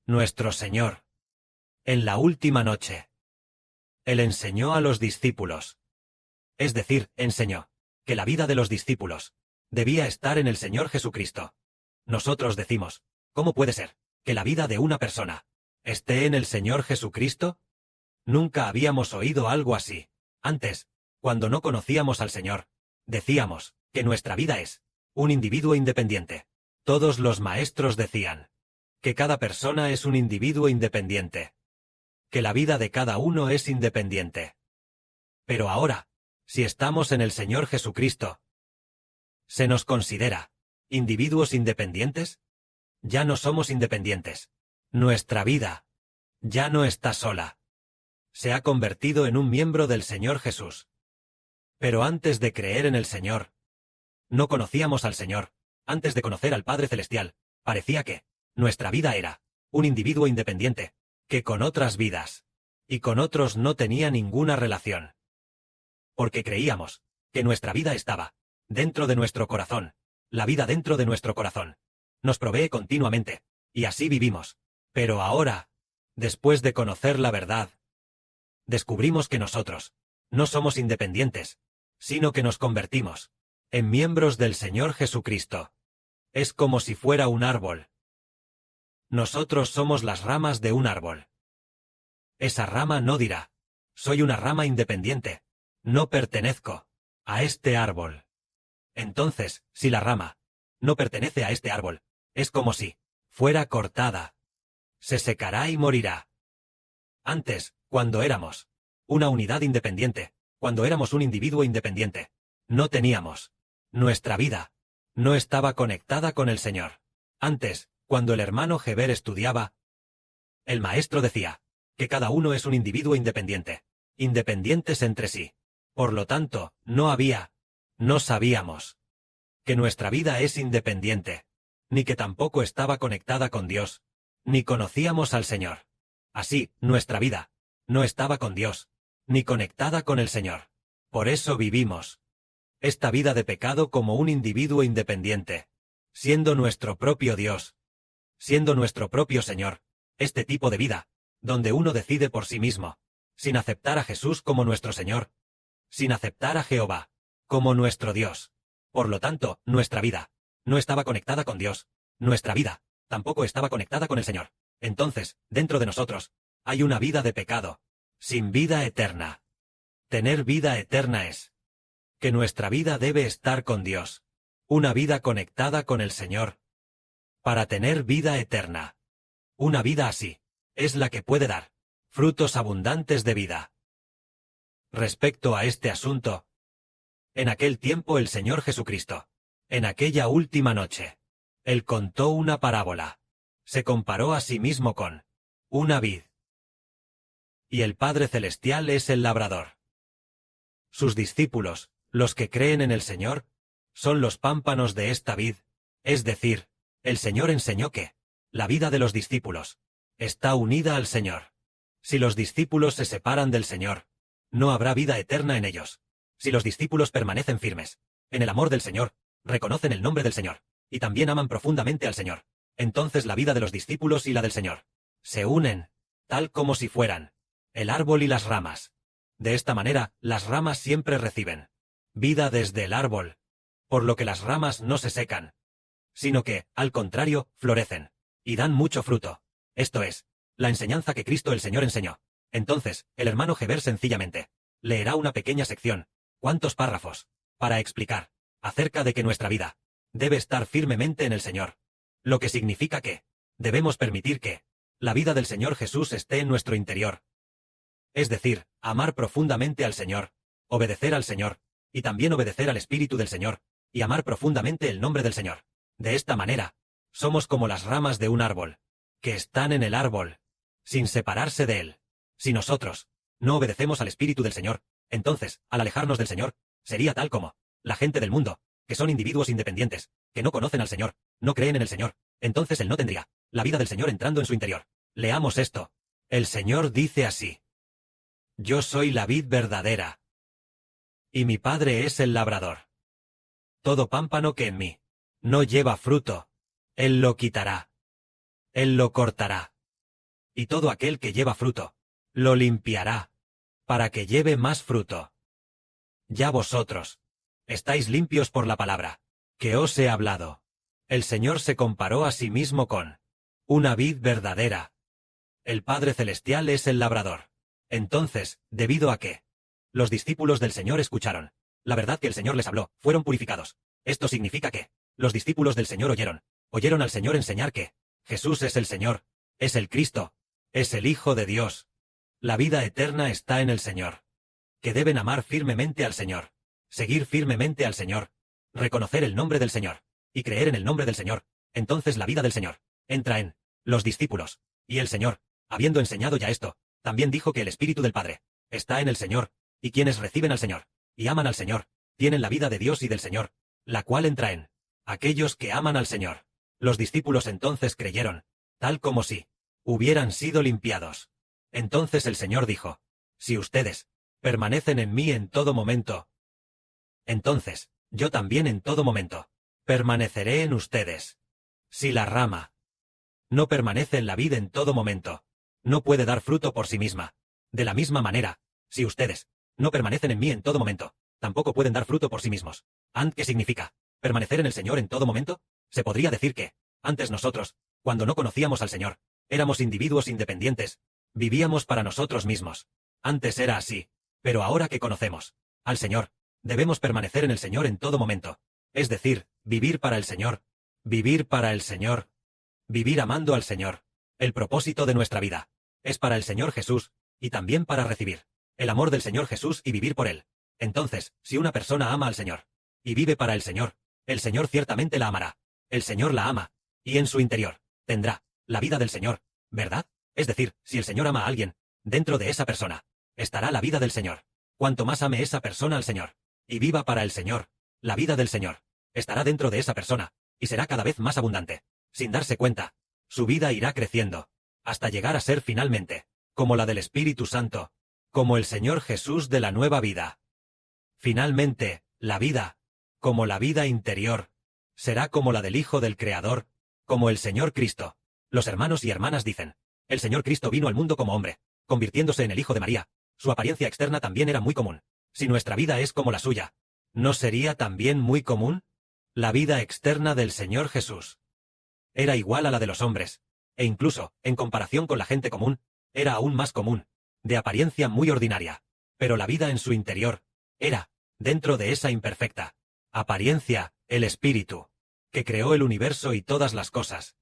nuestro Señor. En la última noche. Él enseñó a los discípulos. Es decir, enseñó que la vida de los discípulos debía estar en el Señor Jesucristo. Nosotros decimos, ¿cómo puede ser que la vida de una persona esté en el Señor Jesucristo? Nunca habíamos oído algo así. Antes, cuando no conocíamos al Señor, decíamos que nuestra vida es un individuo independiente. Todos los maestros decían que cada persona es un individuo independiente, que la vida de cada uno es independiente. Pero ahora, si estamos en el Señor Jesucristo, ¿se nos considera individuos independientes? Ya no somos independientes. Nuestra vida ya no está sola. Se ha convertido en un miembro del Señor Jesús. Pero antes de creer en el Señor, no conocíamos al Señor. Antes de conocer al Padre Celestial, parecía que nuestra vida era un individuo independiente, que con otras vidas y con otros no tenía ninguna relación. Porque creíamos que nuestra vida estaba dentro de nuestro corazón. La vida dentro de nuestro corazón nos provee continuamente, y así vivimos. Pero ahora, después de conocer la verdad, descubrimos que nosotros no somos independientes, sino que nos convertimos en miembros del Señor Jesucristo. Es como si fuera un árbol. Nosotros somos las ramas de un árbol. Esa rama no dirá, soy una rama independiente, no pertenezco a este árbol. Entonces, si la rama no pertenece a este árbol, es como si fuera cortada. Se secará y morirá. Antes, cuando éramos una unidad independiente, cuando éramos un individuo independiente, no teníamos. Nuestra vida no estaba conectada con el Señor. Antes, cuando el hermano Heber estudiaba, el maestro decía que cada uno es un individuo independiente, independientes entre sí. Por lo tanto, no sabíamos que nuestra vida es independiente, ni que tampoco estaba conectada con Dios, ni conocíamos al Señor. Así, nuestra vida no estaba con Dios, ni conectada con el Señor. Por eso vivimos esta vida de pecado como un individuo independiente, siendo nuestro propio Dios, siendo nuestro propio Señor. Este tipo de vida, donde uno decide por sí mismo, sin aceptar a Jesús como nuestro Señor, sin aceptar a Jehová como nuestro Dios. Por lo tanto, nuestra vida no estaba conectada con Dios. Nuestra vida tampoco estaba conectada con el Señor. Entonces, dentro de nosotros, hay una vida de pecado, sin vida eterna. Tener vida eterna es que nuestra vida debe estar con Dios, una vida conectada con el Señor, para tener vida eterna. Una vida así es la que puede dar frutos abundantes de vida. Respecto a este asunto, en aquel tiempo el Señor Jesucristo, en aquella última noche, Él contó una parábola. Se comparó a sí mismo con una vid. Y el Padre Celestial es el labrador. Sus discípulos, los que creen en el Señor, son los pámpanos de esta vid, es decir, el Señor enseñó que la vida de los discípulos está unida al Señor. Si los discípulos se separan del Señor, no habrá vida eterna en ellos. Si los discípulos permanecen firmes en el amor del Señor, reconocen el nombre del Señor, y también aman profundamente al Señor, entonces la vida de los discípulos y la del Señor se unen, tal como si fueran el árbol y las ramas. De esta manera, las ramas siempre reciben vida desde el árbol, por lo que las ramas no se secan, sino que, al contrario, florecen y dan mucho fruto. Esto es la enseñanza que Cristo el Señor enseñó. Entonces, el hermano Heber sencillamente leerá una pequeña sección, cuantos párrafos, para explicar acerca de que nuestra vida debe estar firmemente en el Señor, lo que significa que debemos permitir que la vida del Señor Jesús esté en nuestro interior. Es decir, amar profundamente al Señor, obedecer al Señor, y también obedecer al Espíritu del Señor, y amar profundamente el nombre del Señor. De esta manera, somos como las ramas de un árbol, que están en el árbol, sin separarse de él. Si nosotros no obedecemos al Espíritu del Señor, entonces, al alejarnos del Señor, sería tal como la gente del mundo, que son individuos independientes, que no conocen al Señor, no creen en el Señor. Entonces él no tendría la vida del Señor entrando en su interior. Leamos esto. El Señor dice así: Yo soy la vid verdadera, y mi Padre es el labrador. Todo pámpano que en mí no lleva fruto, Él lo quitará. Él lo cortará, y todo aquel que lleva fruto, lo limpiará, para que lleve más fruto. Ya vosotros estáis limpios por la palabra que os he hablado. El Señor se comparó a sí mismo con una vid verdadera. El Padre Celestial es el labrador. Entonces, debido a que los discípulos del Señor escucharon la verdad que el Señor les habló, fueron purificados. Esto significa que los discípulos del Señor oyeron al Señor enseñar que Jesús es el Señor, es el Cristo, es el Hijo de Dios. La vida eterna está en el Señor. Que deben amar firmemente al Señor, seguir firmemente al Señor, reconocer el nombre del Señor, y creer en el nombre del Señor. Entonces la vida del Señor entra en los discípulos. Y el Señor, habiendo enseñado ya esto, también dijo que el Espíritu del Padre está en el Señor, y quienes reciben al Señor y aman al Señor, tienen la vida de Dios y del Señor, la cual entra en aquellos que aman al Señor. Los discípulos entonces creyeron, tal como si hubieran sido limpiados. Entonces el Señor dijo, si ustedes permanecen en mí en todo momento, entonces yo también en todo momento permaneceré en ustedes. Si la rama no permanece en la vid en todo momento, no puede dar fruto por sí misma. De la misma manera, si ustedes no permanecen en mí en todo momento, tampoco pueden dar fruto por sí mismos. ¿Qué significa permanecer en el Señor en todo momento? Se podría decir que, antes nosotros, cuando no conocíamos al Señor, éramos individuos independientes, vivíamos para nosotros mismos. Antes era así, pero ahora que conocemos al Señor, debemos permanecer en el Señor en todo momento. Es decir, vivir para el Señor, vivir para el Señor, vivir amando al Señor. El propósito de nuestra vida es para el Señor Jesús, y también para recibir el amor del Señor Jesús y vivir por Él. Entonces, si una persona ama al Señor y vive para el Señor ciertamente la amará. El Señor la ama, y en su interior tendrá la vida del Señor, ¿verdad? Es decir, si el Señor ama a alguien, dentro de esa persona estará la vida del Señor. Cuanto más ame esa persona al Señor y viva para el Señor, la vida del Señor estará dentro de esa persona, y será cada vez más abundante. Sin darse cuenta, su vida irá creciendo, hasta llegar a ser finalmente como la del Espíritu Santo, como el Señor Jesús de la nueva vida. Finalmente, la vida, como la vida interior, será como la del Hijo del Creador, como el Señor Cristo. Los hermanos y hermanas dicen, el Señor Cristo vino al mundo como hombre, convirtiéndose en el Hijo de María. Su apariencia externa también era muy común. Si nuestra vida es como la suya, ¿no sería también muy común? La vida externa del Señor Jesús era igual a la de los hombres, e incluso, en comparación con la gente común, era aún más común, de apariencia muy ordinaria. Pero la vida en su interior era, dentro de esa imperfecta apariencia, el Espíritu, que creó el universo y todas las cosas,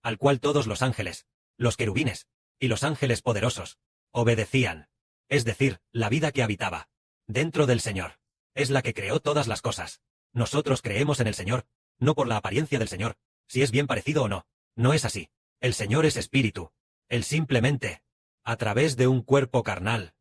al cual todos los ángeles, los querubines, y los ángeles poderosos, obedecían. Es decir, la vida que habitaba dentro del Señor es la que creó todas las cosas. Nosotros creemos en el Señor, no por la apariencia del Señor, si es bien parecido o no. No es así. El Señor es Espíritu. Él simplemente, a través de un cuerpo carnal,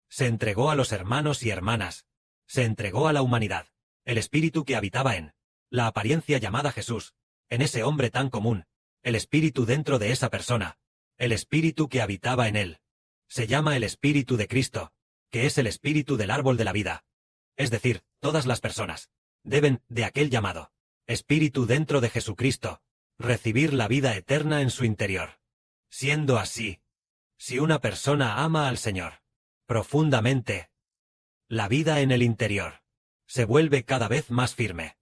se entregó a los hermanos y hermanas, se entregó a la humanidad. El Espíritu que habitaba en la apariencia llamada Jesús, en ese hombre tan común, el Espíritu dentro de esa persona, el Espíritu que habitaba en él, se llama el Espíritu de Cristo, que es el Espíritu del árbol de la vida. Es decir, todas las personas deben, de aquel llamado Espíritu dentro de Jesucristo, recibir la vida eterna en su interior. Siendo así, si una persona ama al Señor profundamente, la vida en el interior se vuelve cada vez más firme,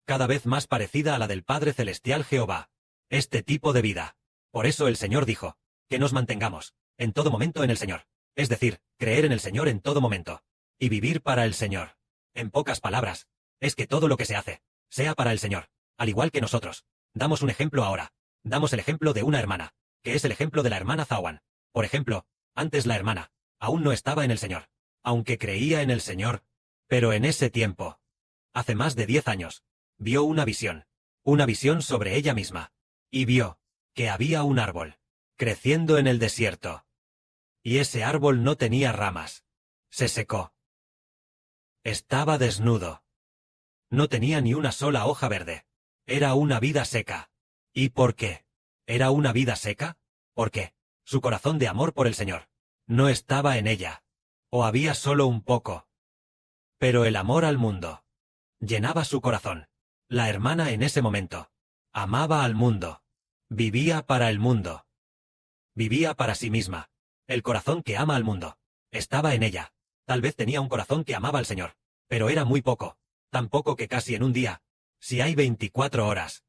cada vez más parecida a la del Padre Celestial Jehová. Este tipo de vida. Por eso el Señor dijo, que nos mantengamos en todo momento en el Señor, es decir, creer en el Señor en todo momento, y vivir para el Señor. En pocas palabras, es que todo lo que se hace, sea para el Señor, al igual que nosotros. Damos un ejemplo ahora. Damos el ejemplo de una hermana, que es el ejemplo de la hermana Zawan. Por ejemplo, antes la hermana aún no estaba en el Señor, aunque creía en el Señor, pero en ese tiempo, hace más de 10 años, vio una visión sobre ella misma, y vio que había un árbol creciendo en el desierto. Y ese árbol no tenía ramas. Se secó. Estaba desnudo. No tenía ni una sola hoja verde. Era una vida seca. ¿Y por qué? ¿Era una vida seca? Porque su corazón de amor por el Señor no estaba en ella. O había solo un poco. Pero el amor al mundo llenaba su corazón. La hermana en ese momento amaba al mundo. Vivía para el mundo. Vivía para sí misma. El corazón que ama al mundo estaba en ella. Tal vez tenía un corazón que amaba al Señor, pero era muy poco, tan poco que casi en un día, si hay 24 horas.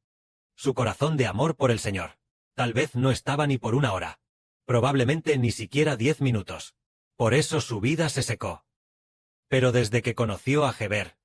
Su corazón de amor por el Señor, tal vez no estaba ni por una hora. Probablemente ni siquiera 10 minutos. Por eso su vida se secó. Pero desde que conoció a Heber,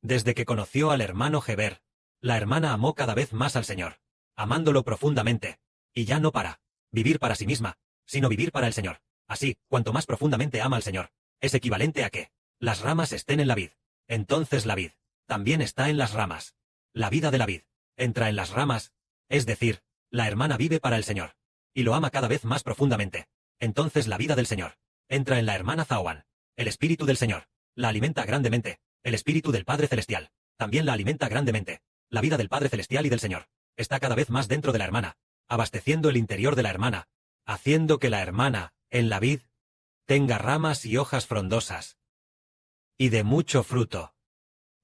desde que conoció al hermano Heber, la hermana amó cada vez más al Señor, amándolo profundamente, y ya no para vivir para sí misma, sino vivir para el Señor. Así, cuanto más profundamente ama al Señor, es equivalente a que las ramas estén en la vid. Entonces la vid también está en las ramas. La vida de la vid entra en las ramas, es decir, la hermana vive para el Señor, y lo ama cada vez más profundamente. Entonces la vida del Señor entra en la hermana Zawan. El Espíritu del Señor la alimenta grandemente. El Espíritu del Padre Celestial también la alimenta grandemente. La vida del Padre Celestial y del Señor está cada vez más dentro de la hermana, abasteciendo el interior de la hermana, haciendo que la hermana, en la vid, tenga ramas y hojas frondosas, y de mucho fruto.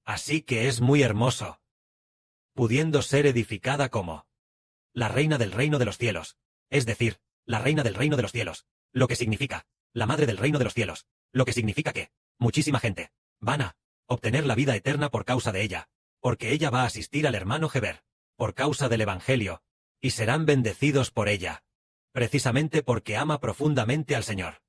Así que es muy hermoso, pudiendo ser edificada como la reina del reino de los cielos, es decir, la reina del reino de los cielos, lo que significa, la madre del reino de los cielos, lo que significa que muchísima gente van a obtener la vida eterna por causa de ella, porque ella va a asistir al hermano Heber, por causa del Evangelio, y serán bendecidos por ella, precisamente porque ama profundamente al Señor.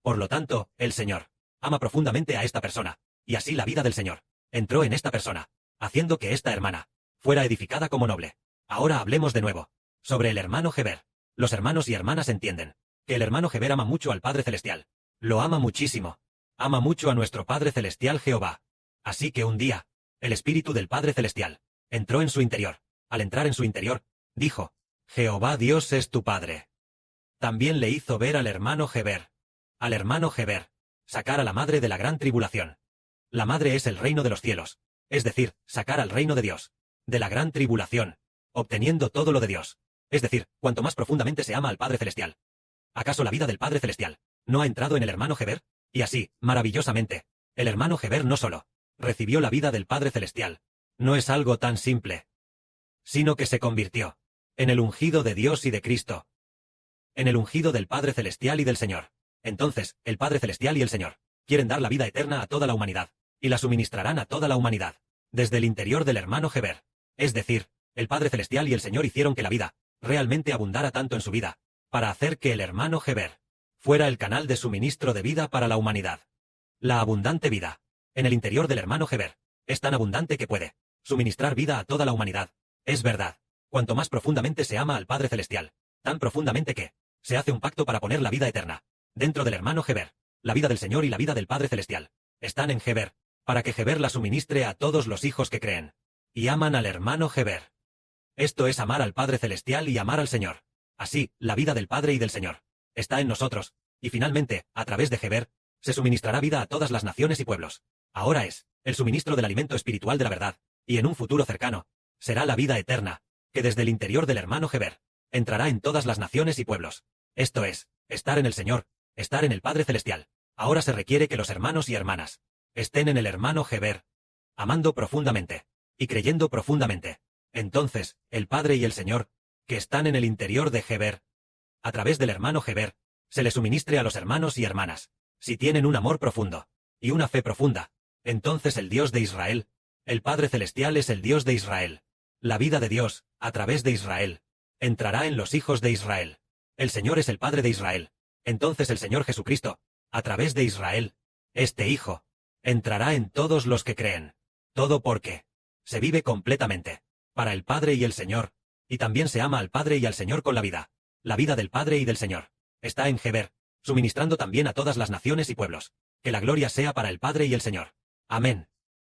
Por lo tanto, el Señor ama profundamente a esta persona, y así la vida del Señor entró en esta persona, haciendo que esta hermana fuera edificada como noble. Ahora hablemos de nuevo sobre el hermano Heber. Los hermanos y hermanas entienden que el hermano Heber ama mucho al Padre Celestial. Lo ama muchísimo. Ama mucho a nuestro Padre Celestial Jehová. Así que un día, el Espíritu del Padre Celestial entró en su interior. Al entrar en su interior, dijo: Jehová Dios es tu Padre. También le hizo ver al hermano Heber, sacar a la madre de la gran tribulación. La madre es el reino de los cielos, es decir, sacar al reino de Dios, de la gran tribulación, obteniendo todo lo de Dios. Es decir, cuanto más profundamente se ama al Padre Celestial. ¿Acaso la vida del Padre Celestial no ha entrado en el hermano Heber? Y así, maravillosamente, el hermano Heber no solo recibió la vida del Padre Celestial, no es algo tan simple, sino que se convirtió en el ungido de Dios y de Cristo, en el ungido del Padre Celestial y del Señor. Entonces, el Padre Celestial y el Señor quieren dar la vida eterna a toda la humanidad, y la suministrarán a toda la humanidad, desde el interior del hermano Heber. Es decir, el Padre Celestial y el Señor hicieron que la vida realmente abundara tanto en su vida, para hacer que el hermano Heber fuera el canal de suministro de vida para la humanidad. La abundante vida en el interior del hermano Heber es tan abundante que puede suministrar vida a toda la humanidad. Es verdad, cuanto más profundamente se ama al Padre Celestial, tan profundamente que se hace un pacto para poner la vida eterna dentro del hermano Heber. La vida del Señor y la vida del Padre Celestial están en Heber, para que Heber la suministre a todos los hijos que creen y aman al hermano Heber. Esto es amar al Padre Celestial y amar al Señor. Así, la vida del Padre y del Señor está en nosotros, y finalmente, a través de Heber, se suministrará vida a todas las naciones y pueblos. Ahora es el suministro del alimento espiritual de la verdad, y en un futuro cercano, será la vida eterna, que desde el interior del hermano Heber entrará en todas las naciones y pueblos. Esto es, estar en el Señor, estar en el Padre Celestial. Ahora se requiere que los hermanos y hermanas estén en el hermano Heber, amando profundamente y creyendo profundamente. Entonces, el Padre y el Señor, que están en el interior de Heber, a través del hermano Heber, se le suministre a los hermanos y hermanas. Si tienen un amor profundo y una fe profunda, entonces el Dios de Israel, el Padre Celestial es el Dios de Israel. La vida de Dios, a través de Israel, entrará en los hijos de Israel. El Señor es el Padre de Israel. Entonces el Señor Jesucristo, a través de Israel, este Hijo, entrará en todos los que creen. Todo porque se vive completamente para el Padre y el Señor, y también se ama al Padre y al Señor con la vida. La vida del Padre y del Señor está en Heber, suministrando también a todas las naciones y pueblos. Que la gloria sea para el Padre y el Señor. Amén.